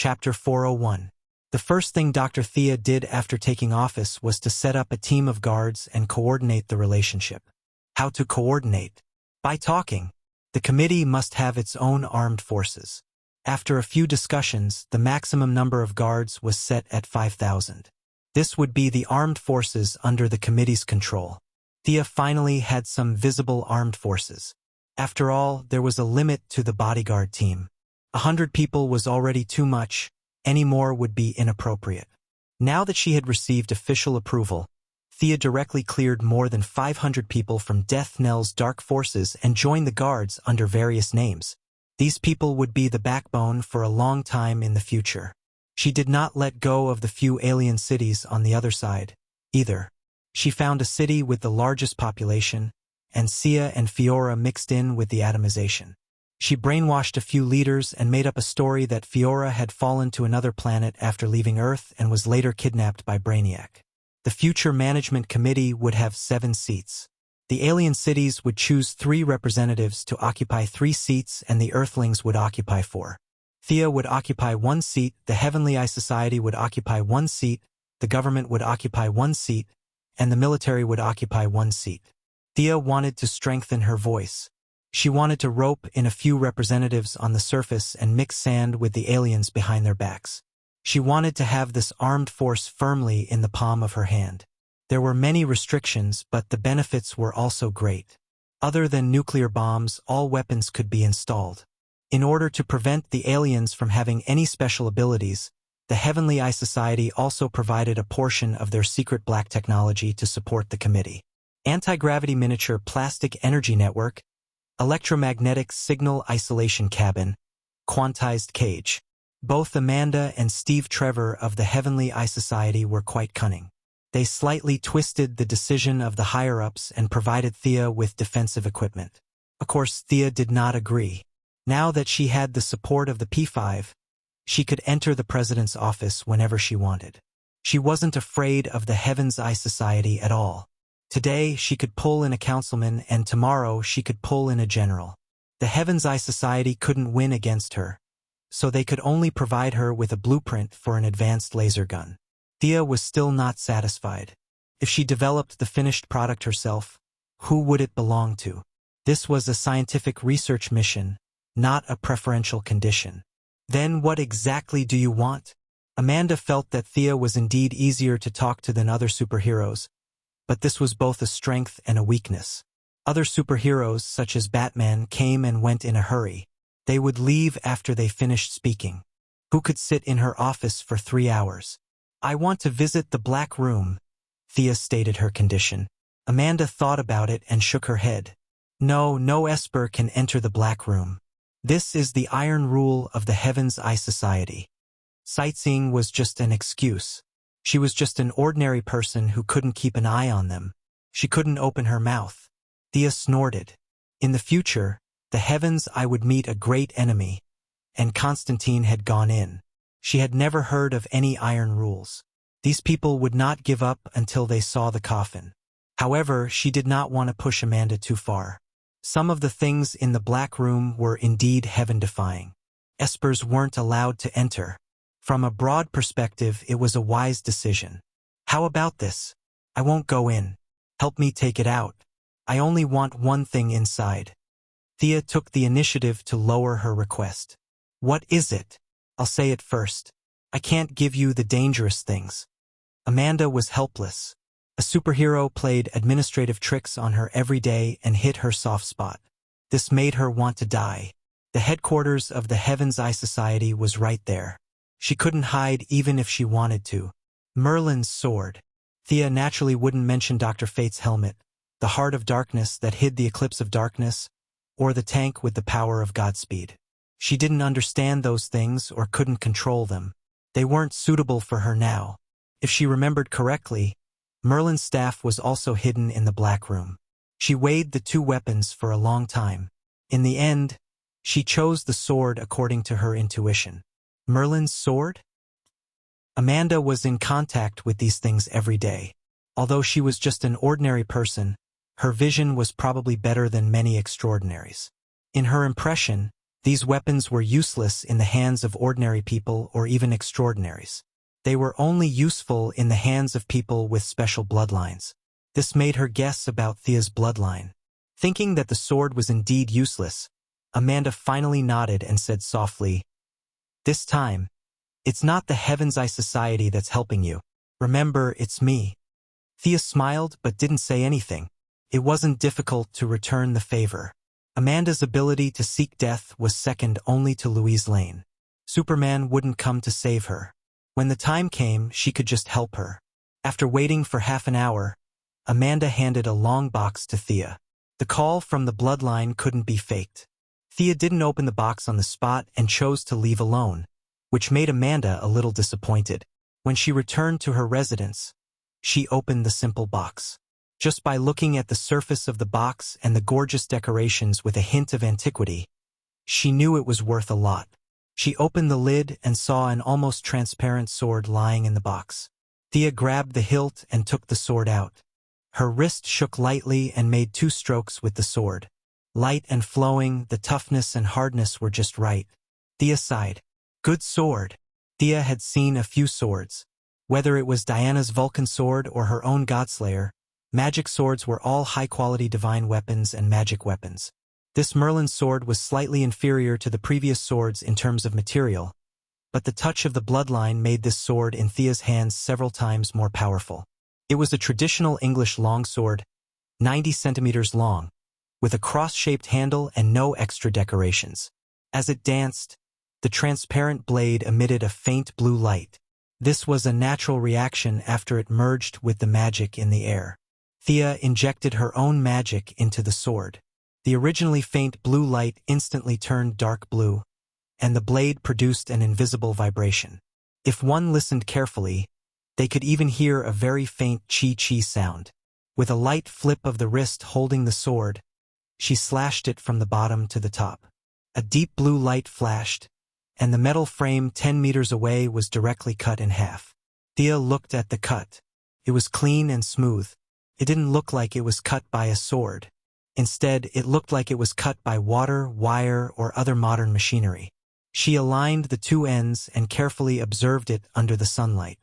Chapter 401. The first thing Dr. Thea did after taking office was to set up a team of guards and coordinate the relationship. How to coordinate? By talking. The committee must have its own armed forces. After a few discussions, the maximum number of guards was set at 5,000. This would be the armed forces under the committee's control. Thea finally had some visible armed forces. After all, there was a limit to the bodyguard team. 100 people was already too much. Any more would be inappropriate. Now that she had received official approval, Thea directly cleared more than 500 people from Death Knell's dark forces and joined the guards under various names. These people would be the backbone for a long time in the future. She did not let go of the few alien cities on the other side, either. She found a city with the largest population, and Sia and Fiora mixed in with the atomization. She brainwashed a few leaders and made up a story that Fiora had fallen to another planet after leaving Earth and was later kidnapped by Brainiac. The future management committee would have 7 seats. The alien cities would choose 3 representatives to occupy 3 seats and the Earthlings would occupy 4. Thea would occupy 1 seat, the Heavenly Eye Society would occupy 1 seat, the government would occupy 1 seat, and the military would occupy 1 seat. Thea wanted to strengthen her voice. She wanted to rope in a few representatives on the surface and mix sand with the aliens behind their backs. She wanted to have this armed force firmly in the palm of her hand. There were many restrictions, but the benefits were also great. Other than nuclear bombs, all weapons could be installed. In order to prevent the aliens from having any special abilities, the Heavenly Eye Society also provided a portion of their secret black technology to support the committee. Anti-gravity miniature plastic energy network, electromagnetic signal isolation cabin, quantized cage. Both Amanda and Steve Trevor of the Heavenly Eye Society were quite cunning. They slightly twisted the decision of the higher-ups and provided Thea with defensive equipment. Of course, Thea did not agree. Now that she had the support of the P5, she could enter the president's office whenever she wanted. She wasn't afraid of the Heaven's Eye Society at all. Today, she could pull in a councilman, and tomorrow she could pull in a general. The Heaven's Eye Society couldn't win against her, so they could only provide her with a blueprint for an advanced laser gun. Thea was still not satisfied. If she developed the finished product herself, who would it belong to? This was a scientific research mission, not a preferential condition. Then what exactly do you want? Amanda felt that Thea was indeed easier to talk to than other superheroes, but this was both a strength and a weakness. Other superheroes, such as Batman, came and went in a hurry. They would leave after they finished speaking. Who could sit in her office for 3 hours? I want to visit the Black Room, Thea stated her condition. Amanda thought about it and shook her head. No Esper can enter the Black Room. This is the iron rule of the Heaven's Eye Society. Sightseeing was just an excuse. She was just an ordinary person who couldn't keep an eye on them. She couldn't open her mouth. Thea snorted. In the future, the Heaven's Eye would meet a great enemy, and Constantine had gone in. She had never heard of any iron rules. These people would not give up until they saw the coffin. However, she did not want to push Amanda too far. Some of the things in the Black Room were indeed heaven-defying. Espers weren't allowed to enter. From a broad perspective, it was a wise decision. How about this? I won't go in. Help me take it out. I only want one thing inside. Thea took the initiative to lower her request. What is it? I'll say it first. I can't give you the dangerous things. Amanda was helpless. A superhero played administrative tricks on her every day and hit her soft spot. This made her want to die. The headquarters of the Heaven's Eye Society was right there. She couldn't hide even if she wanted to. Merlin's sword. Thea naturally wouldn't mention Dr. Fate's helmet, the Heart of Darkness that hid the Eclipse of Darkness, or the tank with the power of Godspeed. She didn't understand those things or couldn't control them. They weren't suitable for her now. If she remembered correctly, Merlin's staff was also hidden in the Black Room. She weighed the 2 weapons for a long time. In the end, she chose the sword according to her intuition. Merlin's sword? Amanda was in contact with these things every day. Although she was just an ordinary person, her vision was probably better than many extraordinaries. In her impression, These weapons were useless in the hands of ordinary people or even extraordinaries. They were only useful in the hands of people with special bloodlines. This made her guess about Thea's bloodline. Thinking that the sword was indeed useless, Amanda finally nodded and said softly, "This time, it's not the Heaven's Eye Society that's helping you. Remember, it's me." Thea smiled but didn't say anything. It wasn't difficult to return the favor. Amanda's ability to seek death was second only to Louise Lane. Superman wouldn't come to save her. When the time came, she could just help her. After waiting for half an hour, Amanda handed a long box to Thea. The call from the bloodline couldn't be faked. Thea didn't open the box on the spot and chose to leave alone, which made Amanda a little disappointed. When she returned to her residence, she opened the simple box. Just by looking at the surface of the box and the gorgeous decorations with a hint of antiquity, she knew it was worth a lot. She opened the lid and saw an almost transparent sword lying in the box. Thea grabbed the hilt and took the sword out. Her wrist shook lightly and made 2 strokes with the sword. Light and flowing, the toughness and hardness were just right. Thea sighed. Good sword. Thea had seen a few swords. Whether it was Diana's Vulcan sword or her own Godslayer, magic swords were all high-quality divine weapons and magic weapons. This Merlin's sword was slightly inferior to the previous swords in terms of material, but the touch of the bloodline made this sword in Thea's hands several times more powerful. It was a traditional English longsword, 90 centimeters long, with a cross-shaped handle and no extra decorations. As it danced, the transparent blade emitted a faint blue light. This was a natural reaction after it merged with the magic in the air. Thea injected her own magic into the sword. The originally faint blue light instantly turned dark blue, and the blade produced an invisible vibration. If one listened carefully, they could even hear a very faint chi-chi sound. With a light flip of the wrist holding the sword, she slashed it from the bottom to the top. A deep blue light flashed, and the metal frame 10 meters away was directly cut in half. Thea looked at the cut. It was clean and smooth. It didn't look like it was cut by a sword. Instead, it looked like it was cut by water, wire, or other modern machinery. She aligned the 2 ends and carefully observed it under the sunlight.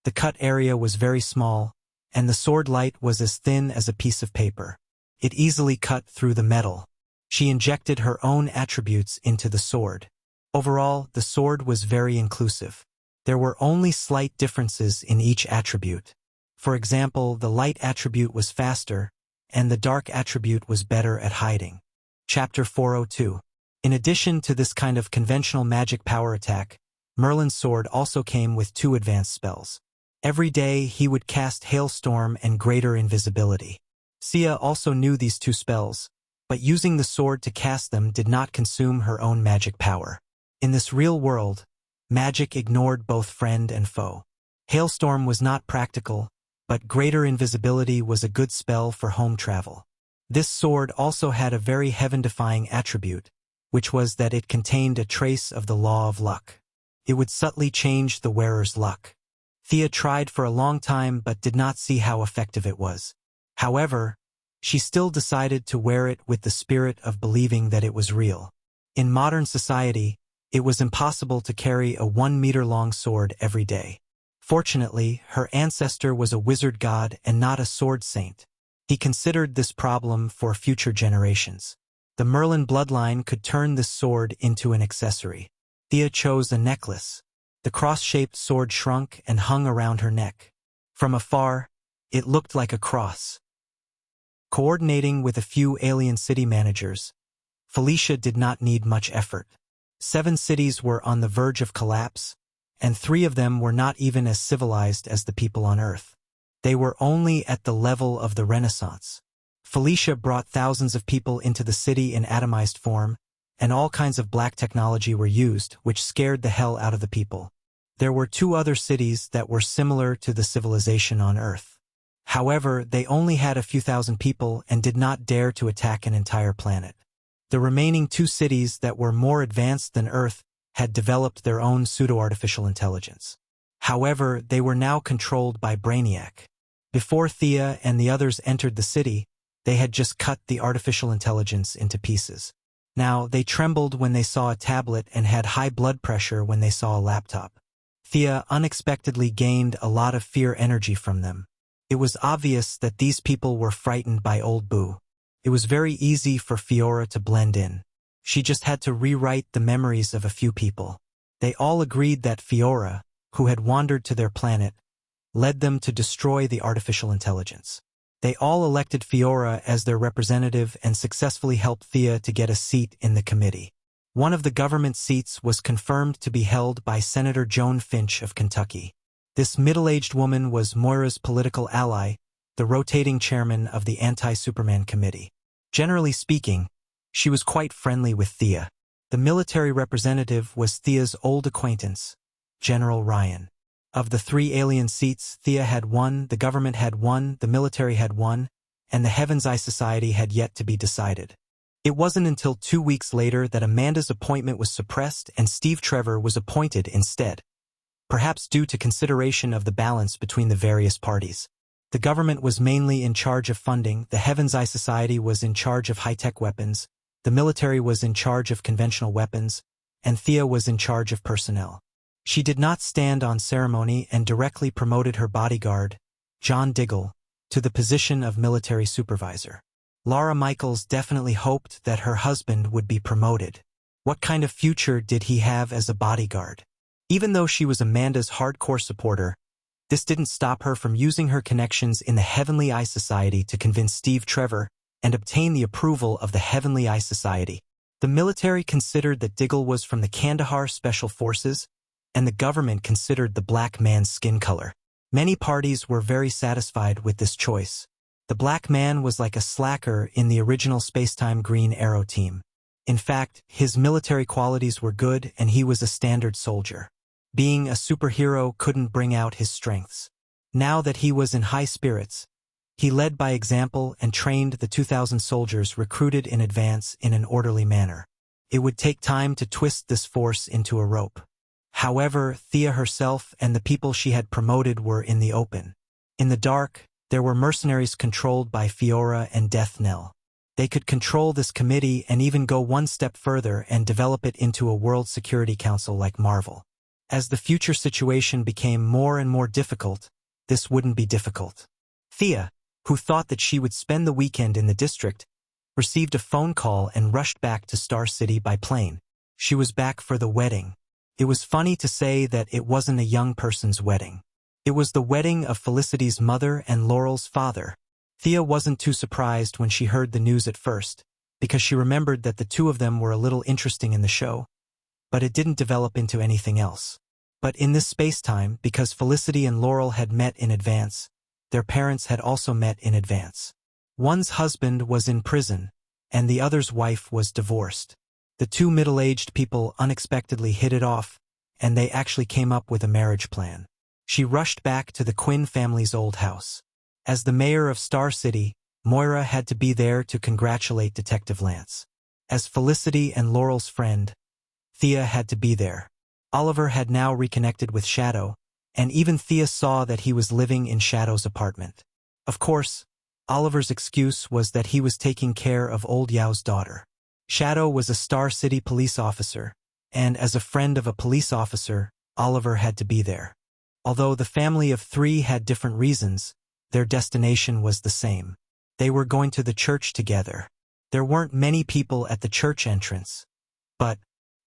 The cut area was very small, and the sword light was as thin as a piece of paper. It easily cut through the metal. She injected her own attributes into the sword. Overall, the sword was very inclusive. There were only slight differences in each attribute. For example, the light attribute was faster, and the dark attribute was better at hiding. Chapter 402. In addition to this kind of conventional magic power attack, Merlin's sword also came with 2 advanced spells. Every day he would cast Hailstorm and Greater Invisibility. Sia also knew these 2 spells, but using the sword to cast them did not consume her own magic power. In this real world, magic ignored both friend and foe. Hailstorm was not practical, but Greater Invisibility was a good spell for home travel. This sword also had a very heaven-defying attribute, which was that it contained a trace of the law of luck. It would subtly change the wearer's luck. Thea tried for a long time but did not see how effective it was. However, she still decided to wear it with the spirit of believing that it was real. In modern society, it was impossible to carry a 1-meter-long sword every day. Fortunately, her ancestor was a wizard god and not a sword saint. He considered this problem for future generations. The Merlin bloodline could turn this sword into an accessory. Thea chose a necklace. The cross-shaped sword shrunk and hung around her neck. From afar, it looked like a cross. Coordinating with a few alien city managers, Felicia did not need much effort. 7 cities were on the verge of collapse, and 3 of them were not even as civilized as the people on Earth. They were only at the level of the Renaissance. Felicia brought thousands of people into the city in atomized form, and all kinds of black technology were used, which scared the hell out of the people. There were 2 other cities that were similar to the civilization on Earth. However, they only had a few thousand people and did not dare to attack an entire planet. The remaining 2 cities that were more advanced than Earth had developed their own pseudo-artificial intelligence. However, they were now controlled by Brainiac. Before Thea and the others entered the city, they had just cut the artificial intelligence into pieces. Now, they trembled when they saw a tablet and had high blood pressure when they saw a laptop. Thea unexpectedly gained a lot of fear energy from them. It was obvious that these people were frightened by Old Boo. It was very easy for Fiora to blend in. She just had to rewrite the memories of a few people. They all agreed that Fiora, who had wandered to their planet, led them to destroy the artificial intelligence. They all elected Fiora as their representative and successfully helped Thea to get a seat in the committee. One of the government seats was confirmed to be held by Senator Joan Finch of Kentucky. This middle-aged woman was Moira's political ally, the rotating chairman of the Anti-Superman Committee. Generally speaking, she was quite friendly with Thea. The military representative was Thea's old acquaintance, General Ryan. Of the 3 alien seats, Thea had 1, the government had 1, the military had 1, and the Heaven's Eye Society had yet to be decided. It wasn't until 2 weeks later that Amanda's appointment was suppressed and Steve Trevor was appointed instead, perhaps due to consideration of the balance between the various parties. The government was mainly in charge of funding, the Heaven's Eye Society was in charge of high-tech weapons, the military was in charge of conventional weapons, and Thea was in charge of personnel. She did not stand on ceremony and directly promoted her bodyguard, John Diggle, to the position of military supervisor. Laura Michaels definitely hoped that her husband would be promoted. What kind of future did he have as a bodyguard? Even though she was Amanda's hardcore supporter, this didn't stop her from using her connections in the Heavenly Eye Society to convince Steve Trevor and obtain the approval of the Heavenly Eye Society. The military considered that Diggle was from the Kandahar Special Forces, and the government considered the black man's skin color. Many parties were very satisfied with this choice. The black man was like a slacker in the original Spacetime Green Arrow team. In fact, his military qualities were good and he was a standard soldier. Being a superhero couldn't bring out his strengths. Now that he was in high spirits, he led by example and trained the 2,000 soldiers recruited in advance in an orderly manner. It would take time to twist this force into a rope. However, Thea herself and the people she had promoted were in the open. In the dark, there were mercenaries controlled by Fiora and Death Knell. They could control this committee and even go one step further and develop it into a World Security Council like Marvel. As the future situation became more and more difficult, this wouldn't be difficult. Thea, who thought that she would spend the weekend in the district, received a phone call and rushed back to Star City by plane. She was back for the wedding. It was funny to say that it wasn't a young person's wedding. It was the wedding of Felicity's mother and Laurel's father. Thea wasn't too surprised when she heard the news at first, because she remembered that the two of them were a little interesting in the show, but it didn't develop into anything else. But in this space-time, because Felicity and Laurel had met in advance, their parents had also met in advance. One's husband was in prison, and the other's wife was divorced. The two middle-aged people unexpectedly hit it off, and they actually came up with a marriage plan. She rushed back to the Quinn family's old house. As the mayor of Star City, Moira had to be there to congratulate Detective Lance. As Felicity and Laurel's friend, Thea had to be there. Oliver had now reconnected with Shadow, and even Thea saw that he was living in Shadow's apartment. Of course, Oliver's excuse was that he was taking care of Old Yao's daughter. Shadow was a Star City police officer, and as a friend of a police officer, Oliver had to be there. Although the family of 3 had different reasons, their destination was the same. They were going to the church together. There weren't many people at the church entrance, but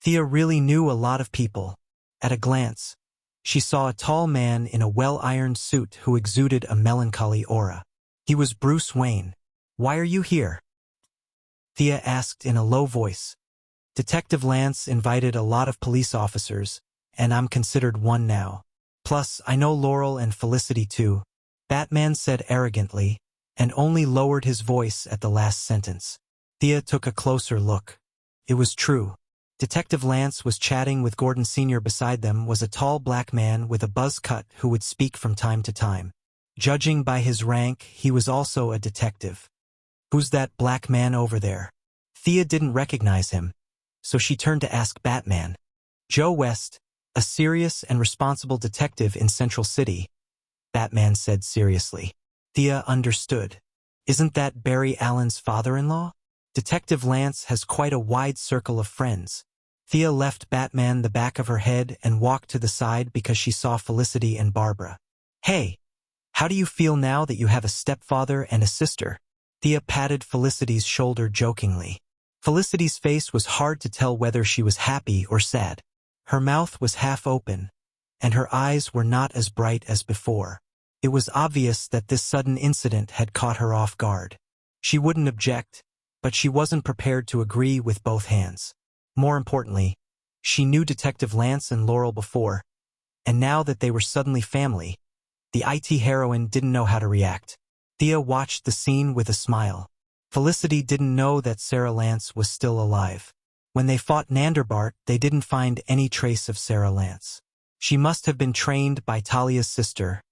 Thea really knew a lot of people. At a glance, she saw a tall man in a well-ironed suit who exuded a melancholy aura. He was Bruce Wayne. "Why are you here?" Thea asked in a low voice. "Detective Lance invited a lot of police officers, and I'm considered one now. Plus, I know Laurel and Felicity too," Batman said arrogantly, and only lowered his voice at the last sentence. Thea took a closer look. It was true. Detective Lance was chatting with Gordon Sr. Beside them was a tall black man with a buzz cut who would speak from time to time. Judging by his rank, he was also a detective. "Who's that black man over there?" Thea didn't recognize him, so she turned to ask Batman. "Joe West, a serious and responsible detective in Central City," Batman said seriously. Thea understood. "Isn't that Barry Allen's father-in-law?" Detective Lance has quite a wide circle of friends. Thea left Batman the back of her head and walked to the side because she saw Felicity and Barbara. Hey, how do you feel now that you have a stepfather and a sister? Thea patted Felicity's shoulder jokingly. Felicity's face was hard to tell whether she was happy or sad. Her mouth was half open, and her eyes were not as bright as before. It was obvious that this sudden incident had caught her off guard. She wouldn't object, but she wasn't prepared to agree with both hands. More importantly, she knew Detective Lance and Laurel before, and now that they were suddenly family, the IT heroine didn't know how to react. Thea watched the scene with a smile. Felicity didn't know that Sarah Lance was still alive. When they fought Nanderbart, they didn't find any trace of Sarah Lance. She must have been trained by Talia's sister,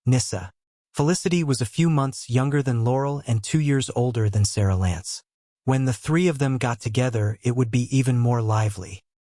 Nissa. Felicity was a few months younger than Laurel and 2 years older than Sarah Lance. When the three of them got together, it would be even more lively.